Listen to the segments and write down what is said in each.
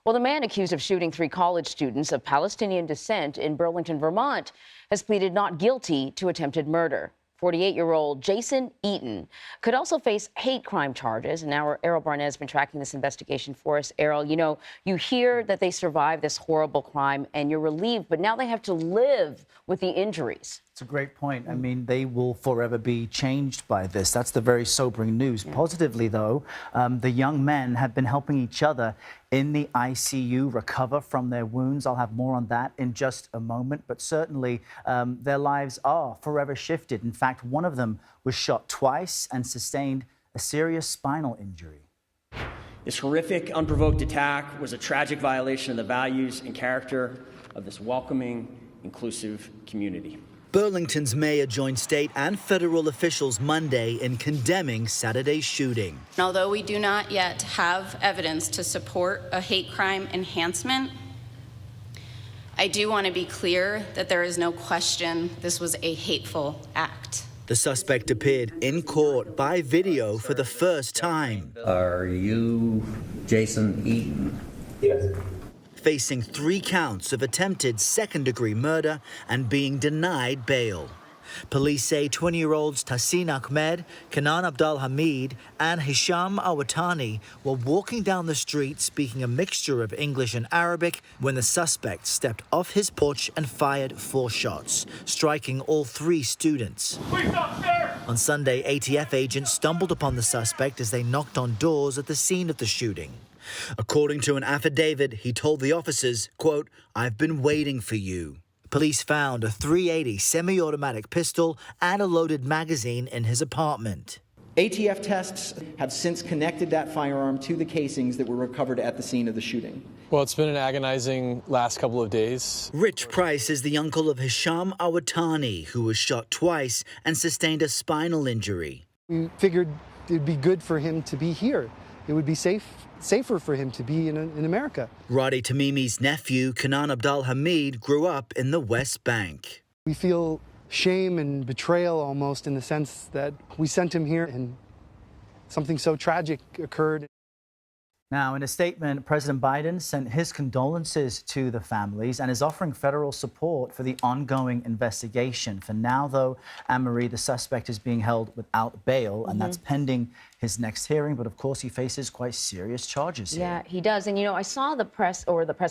Well, the man accused of shooting 3 college students of Palestinian descent in Burlington, Vermont, has pleaded not guilty to attempted murder. 48-year-old Jason Eaton could also face hate crime charges. And now Errol Barnett has been tracking this investigation for us. Errol, you hear that they survived this horrible crime and you're relieved, but now they have to live with the injuries. It's a great point. I mean, they will forever be changed by this. That's the very sobering news. Yeah. Positively, though, the young men have been helping each other in the ICU recover from their wounds. I'll have more on that in just a moment. But certainly, their lives are forever shifted. In fact, one of them was shot twice and sustained a serious spinal injury. This horrific, unprovoked attack was a tragic violation of the values and character of this welcoming, inclusive community. Burlington's mayor joined state and federal officials Monday in condemning Saturday's shooting. Although we do not yet have evidence to support a hate crime enhancement, I do want to be clear that there is no question this was a hateful act. The suspect appeared in court by video for the first time. Are you Jason Eaton? Yes. Facing 3 counts of attempted second-degree murder and being denied bail. Police say 20-year-olds Tassin Ahmed, Kanan Abdal Hamid, and Hisham Awatani were walking down the street speaking a mixture of English and Arabic when the suspect stepped off his porch and fired 4 shots, striking all 3 students. On Sunday, ATF agents stumbled upon the suspect as they knocked on doors at the scene of the shooting. According to an affidavit, he told the officers, quote, "I've been waiting for you." Police found a .380 semi-automatic pistol and a loaded magazine in his apartment. ATF tests have since connected that firearm to the casings that were recovered at the scene of the shooting. Well, it's been an agonizing last couple of days. Rich Price is the uncle of Hisham Awatani, who was shot twice and sustained a spinal injury. We figured it'd be good for him to be here. It would be safer for him to be in America. Radi Tamimi's nephew, Kanan Abdal Hamid, grew up in the West Bank. We feel shame and betrayal almost in the sense that we sent him here and something so tragic occurred. Now, in a statement, President Biden sent his condolences to the families and is offering federal support for the ongoing investigation. For now, though, Anne-Marie, the suspect is being held without bail, and that's pending his next hearing. But of course, he faces quite serious charges here. Yeah, he does. And, I saw the press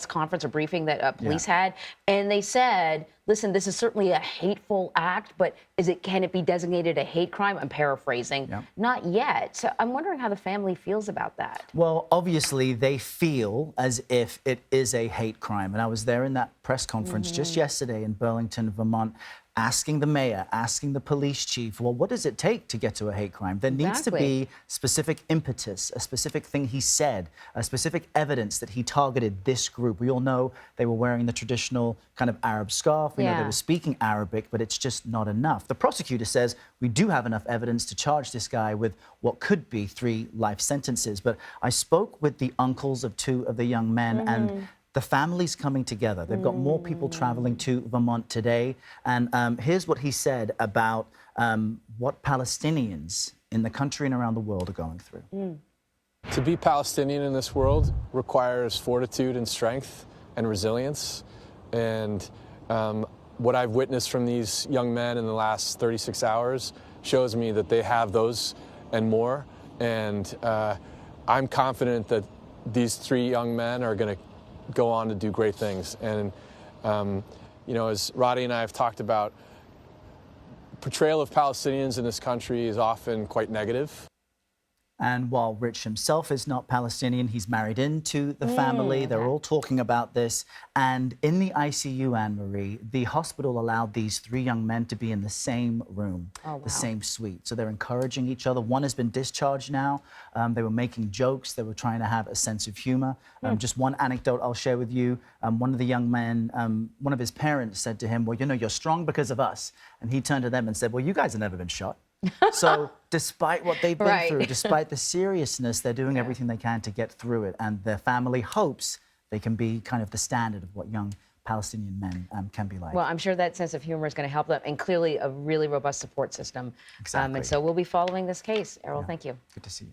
conference or briefing that police had, and they said, listen, this is certainly a hateful act, but can it be designated a hate crime? I'm paraphrasing. Yeah. Not yet. So I'm wondering how the family feels about that. Well, obviously, they feel as if it is a hate crime. And I was there in that press conference just yesterday in Burlington, Vermont, asking the mayor, asking the police chief, well, what does it take to get to a hate crime? There needs to be specific impetus, a specific thing he said, a specific evidence that he targeted this group. We all know they were wearing the traditional kind of Arab scarf. We know they were speaking Arabic, but it's just not enough. The prosecutor says we do have enough evidence to charge this guy with what could be 3 life sentences. But I spoke with the uncles of 2 of the young men, and the family's coming together. They've got more people traveling to Vermont today. And here's what he said about what Palestinians in the country and around the world are going through. To be Palestinian in this world requires fortitude and strength and resilience. And what I've witnessed from these young men in the last 36 hours shows me that they have those and more. And I'm confident that these 3 young men are going to go on to do great things. And, as Roddy and I have talked about, portrayal of Palestinians in this country is often quite negative. And while Rich himself is not Palestinian, he's married into the family. They're all talking about this. And in the ICU, Anne-Marie, the hospital allowed these 3 young men to be in the same room, the same suite. So they're encouraging each other. One has been discharged now. They were making jokes. They were trying to have a sense of humor. Just one anecdote I'll share with you. One of the young men, one of his parents said to him, well, you're strong because of us. And he turned to them and said, well, you guys have never been shot. So despite what they've been through, despite the seriousness, they're doing everything they can to get through it. And their family hopes they can be kind of the standard of what young Palestinian men can be like. Well, I'm sure that sense of humor is going to help them, and clearly a really robust support system. Exactly. And so we'll be following this case. Errol, thank you. Good to see you.